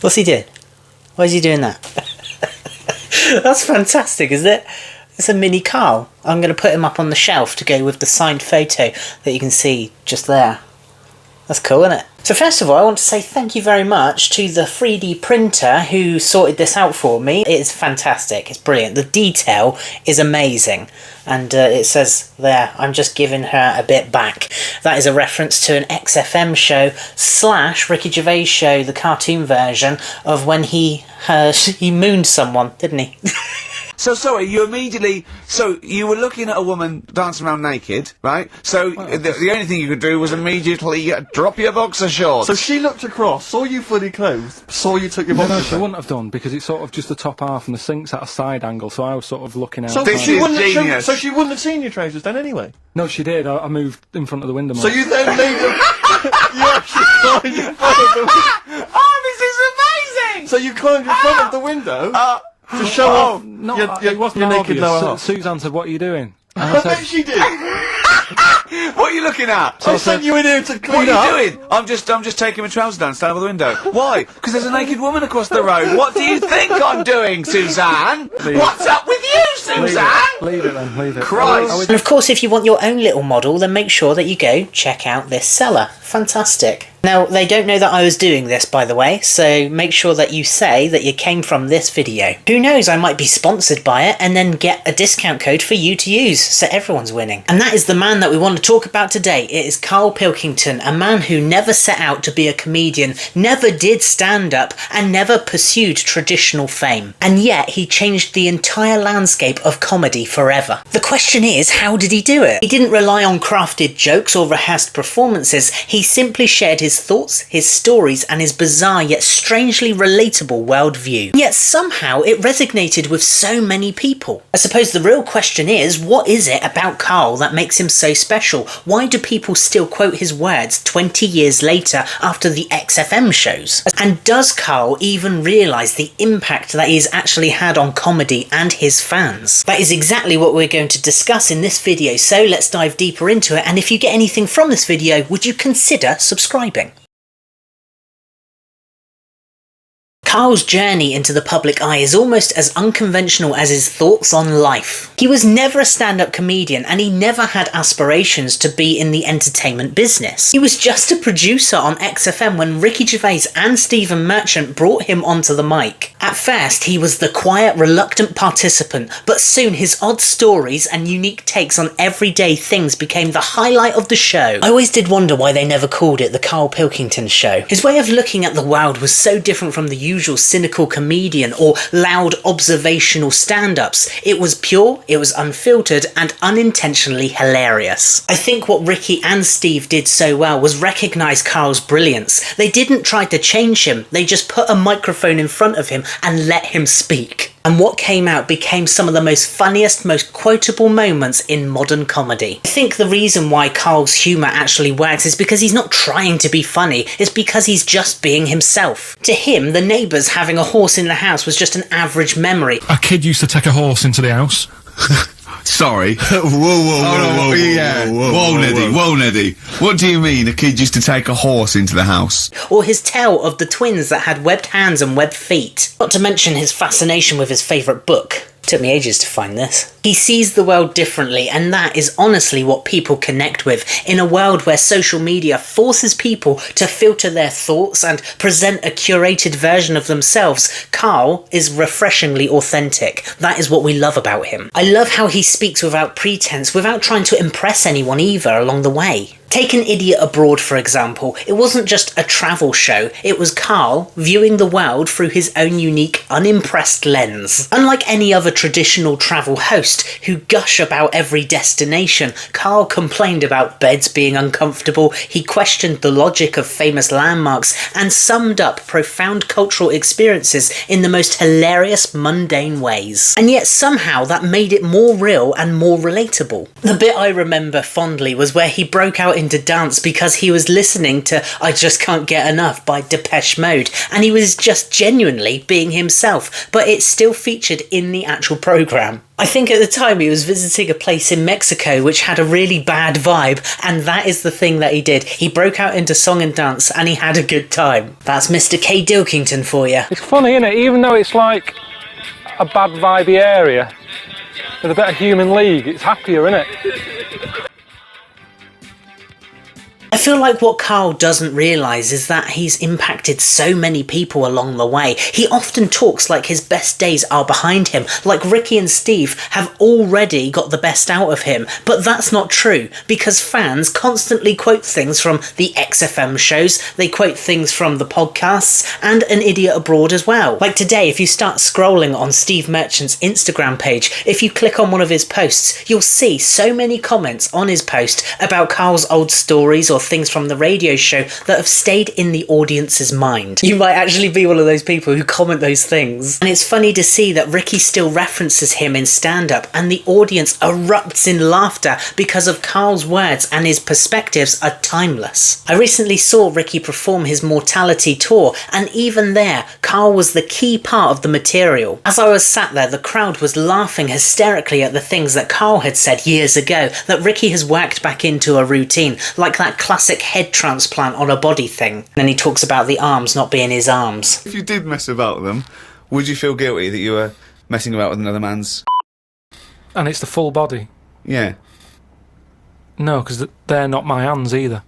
What's he doing? Why is he doing that? That's fantastic, isn't it? It's a mini Carl. I'm going to put him up on the shelf to go with the signed photo that you can see just there. That's cool, isn't it? So first of all, I want to say thank you very much to the 3D printer who sorted this out for me. It is fantastic. It's brilliant. The detail is amazing. And it says there, I'm just giving her a bit back. That is a reference to an XFM show / Ricky Gervais show, the cartoon version of when he mooned someone, didn't he? So sorry, you were looking at a woman dancing around naked, right? So the only thing you could do was immediately drop your boxer shorts. So she looked across, saw you fully clothed, saw you took your boxer shorts. No, she wouldn't have done, because it's sort of just the top half and the sink's at a side angle, so I was sort of looking out. So she wouldn't have seen your trousers then anyway? No, she did. I moved in front of the window. So you then made them... You actually climbed in front of the window. Oh, this is amazing! So you climbed in front of the window... to show off it wasn't your naked lower half. Suzanne said, "What are you doing?" I bet she did. What are you looking at? I sent you in here to clean up. What are you doing? I'm just taking my trousers down, stand over the window. Why? Because there's a naked woman across the road. What do you think I'm doing, Suzanne? What's up with you, Suzanne? Leave it then, leave it. Christ. And of course, if you want your own little model, then make sure that you go check out this seller. Fantastic. Now, they don't know that I was doing this, by the way, so make sure that you say that you came from this video. Who knows, I might be sponsored by it and then get a discount code for you to use, so everyone's winning. And that is the man that we want to talk about today. It is Karl Pilkington, a man who never set out to be a comedian, never did stand-up, and never pursued traditional fame. And yet, he changed the entire landscape of comedy forever. The question is, how did he do it? He didn't rely on crafted jokes or rehearsed performances. He simply shared his thoughts, his stories, and his bizarre yet strangely relatable worldview. Yet somehow it resonated with so many people. I suppose the real question is, what is it about Karl that makes him so special? Why do people still quote his words 20 years later after the XFM shows? And does Karl even realise the impact that he's actually had on comedy and his fans? That is exactly what we're going to discuss in this video, so let's dive deeper into it, and if you get anything from this video, would you consider subscribing? Karl's journey into the public eye is almost as unconventional as his thoughts on life. He was never a stand-up comedian and he never had aspirations to be in the entertainment business. He was just a producer on XFM when Ricky Gervais and Stephen Merchant brought him onto the mic. At first, he was the quiet, reluctant participant, but soon his odd stories and unique takes on everyday things became the highlight of the show. I always did wonder why they never called it the Karl Pilkington Show. His way of looking at the world was so different from the usual cynical comedian or loud observational stand-ups. It was pure, it was unfiltered, and unintentionally hilarious. I think what Ricky and Steve did so well was recognise Karl's brilliance. They didn't try to change him, they just put a microphone in front of him and let him speak. And what came out became some of the most funniest, most quotable moments in modern comedy. I think the reason why Karl's humour actually works is because he's not trying to be funny, it's because he's just being himself. To him, the neighbours having a horse in the house was just an average memory. A kid used to take a horse into the house. Sorry. Whoa, Neddy. What do you mean a kid used to take a horse into the house? Or his tale of the twins that had webbed hands and webbed feet. Not to mention his fascination with his favourite book. Took me ages to find this. He sees the world differently, and that is honestly what people connect with. In a world where social media forces people to filter their thoughts and present a curated version of themselves, Karl is refreshingly authentic. That is what we love about him. I love how he speaks without pretense, without trying to impress anyone either along the way. Take An Idiot Abroad, for example. It wasn't just a travel show, it was Karl viewing the world through his own unique, unimpressed lens. Unlike any other traditional travel host who gush about every destination, Karl complained about beds being uncomfortable, he questioned the logic of famous landmarks, and summed up profound cultural experiences in the most hilarious, mundane ways. And yet somehow that made it more real and more relatable. The bit I remember fondly was where he broke out into dance because he was listening to I Just Can't Get Enough by Depeche Mode, and he was just genuinely being himself, but it's still featured in the actual programme. I think at the time he was visiting a place in Mexico which had a really bad vibe, and that is the thing that he did. He broke out into song and dance and he had a good time. That's Mr. K. Pilkington for you. It's funny, isn't it? Even though it's like a bad vibey area, with a bit of human league, it's happier, isn't it? I feel like what Carl doesn't realise is that he's impacted so many people along the way. He often talks like his best days are behind him, like Ricky and Steve have already got the best out of him. But that's not true, because fans constantly quote things from the XFM shows, they quote things from the podcasts, and An Idiot Abroad as well. Like today, if you start scrolling on Steve Merchant's Instagram page, if you click on one of his posts, you'll see so many comments on his post about Carl's old stories or things from the radio show that have stayed in the audience's mind. You might actually be one of those people who comment those things. And it's funny to see that Ricky still references him in stand-up and the audience erupts in laughter because of Carl's words, and his perspectives are timeless. I recently saw Ricky perform his Mortality tour, and even there, Carl was the key part of the material. As I was sat there, the crowd was laughing hysterically at the things that Carl had said years ago that Ricky has worked back into a routine, like that classic head transplant on a body thing. And then he talks about the arms not being his arms. If you did mess about with them, would you feel guilty that you were messing about with another man's... And it's the full body. Yeah. No, because they're not my hands either.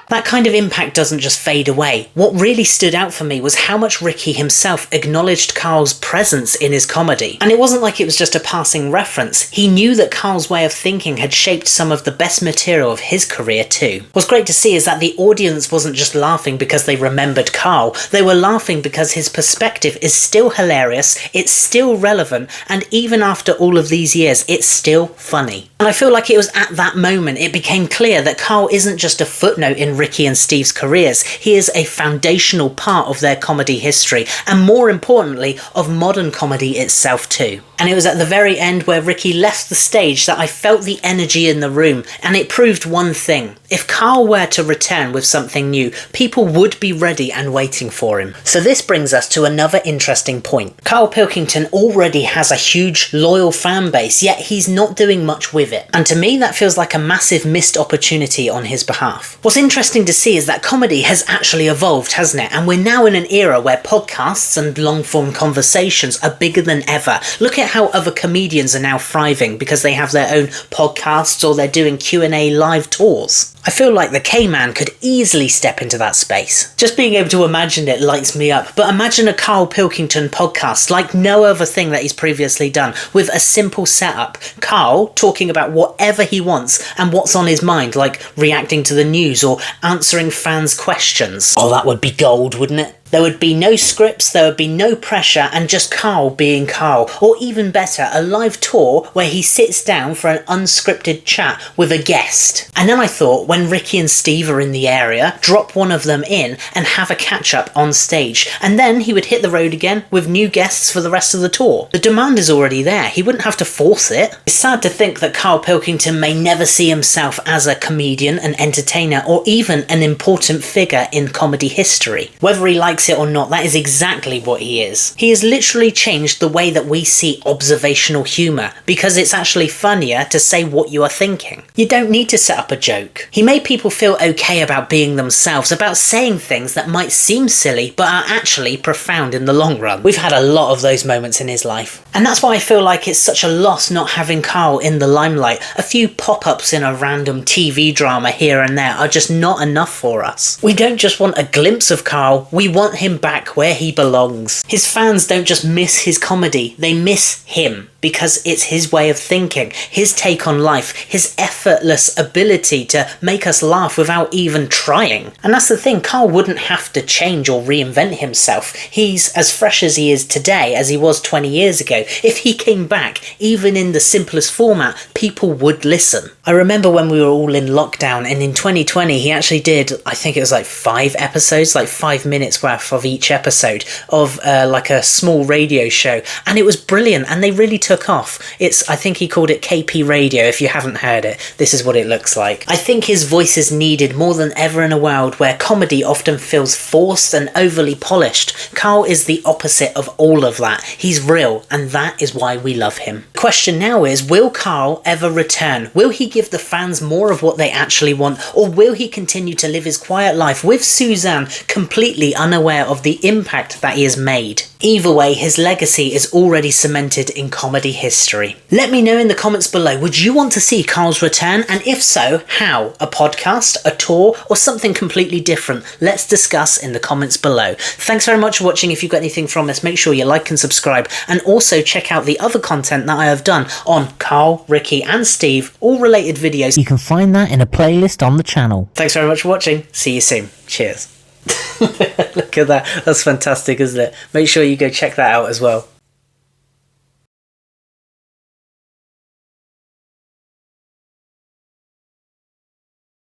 That kind of impact doesn't just fade away. What really stood out for me was how much Ricky himself acknowledged Carl's presence in his comedy. And it wasn't like it was just a passing reference. He knew that Carl's way of thinking had shaped some of the best material of his career too. What's great to see is that the audience wasn't just laughing because they remembered Carl. They were laughing because his perspective is still hilarious, it's still relevant, and even after all of these years, it's still funny. And I feel like it was at that moment it became clear that Carl isn't just a footnote in Ricky and Steve's careers, he is a foundational part of their comedy history, and more importantly, of modern comedy itself too. And it was at the very end where Ricky left the stage that I felt the energy in the room, and it proved one thing. If Carl were to return with something new, people would be ready and waiting for him. So this brings us to another interesting point. Carl Pilkington already has a huge, loyal fan base, yet he's not doing much with it. And to me, that feels like a massive missed opportunity on his behalf. What's interesting to see is that comedy has actually evolved, hasn't it? And we're now in an era where podcasts and long-form conversations are bigger than ever. Look at how other comedians are now thriving because they have their own podcasts or they're doing Q&A live tours. I feel like the K-Man could easily step into that space. Just being able to imagine it lights me up, but imagine a Karl Pilkington podcast like no other thing that he's previously done, with a simple setup. Karl talking about whatever he wants and what's on his mind, like reacting to the news or answering fans' questions. Oh, that would be gold, wouldn't it? There would be no scripts, there would be no pressure, and just Karl being Karl. Or even better, a live tour where he sits down for an unscripted chat with a guest. And then I thought, when Ricky and Steve are in the area, drop one of them in and have a catch-up on stage. And then he would hit the road again with new guests for the rest of the tour. The demand is already there, he wouldn't have to force it. It's sad to think that Karl Pilkington may never see himself as a comedian, an entertainer, or even an important figure in comedy history. Whether he likes it or not, that is exactly what he is. He has literally changed the way that we see observational humour, because it's actually funnier to say what you are thinking. You don't need to set up a joke. He made people feel okay about being themselves, about saying things that might seem silly but are actually profound in the long run. We've had a lot of those moments in his life. And that's why I feel like it's such a loss not having Karl in the limelight. A few pop-ups in a random TV drama here and there are just not enough for us. We don't just want a glimpse of Karl, we want him back where he belongs. His fans don't just miss his comedy, they miss him. Because it's his way of thinking, his take on life, his effortless ability to make us laugh without even trying. And that's the thing, Karl wouldn't have to change or reinvent himself. He's as fresh as he is today as he was 20 years ago. If he came back, even in the simplest format, people would listen. I remember when we were all in lockdown, and in 2020 he actually did, I think it was like 5 episodes, like 5 minutes worth half of each episode of like a small radio show, and it was brilliant, and they really took off. I think he called it KP Radio. If you haven't heard it, this is what it looks like. I think his voice is needed more than ever in a world where comedy often feels forced and overly polished. Carl is the opposite of all of that. He's real, and that is why we love him. The question now is, will Carl ever return? Will he give the fans more of what they actually want, or will he continue to live his quiet life with Suzanne, completely unaware of the impact that he has made? Either way, his legacy is already cemented in comedy history. Let me know in the comments below, would you want to see Carl's return? And if so, how? A podcast, a tour, or something completely different? Let's discuss in the comments below. Thanks very much for watching. If you got anything from this, make sure you like and subscribe, and also check out the other content that I have done on Carl, Ricky and Steve, all related videos. You can find that in a playlist on the channel. Thanks very much for watching. See you soon. Cheers. Look at that. That's fantastic, isn't it? Make sure you go check that out as well.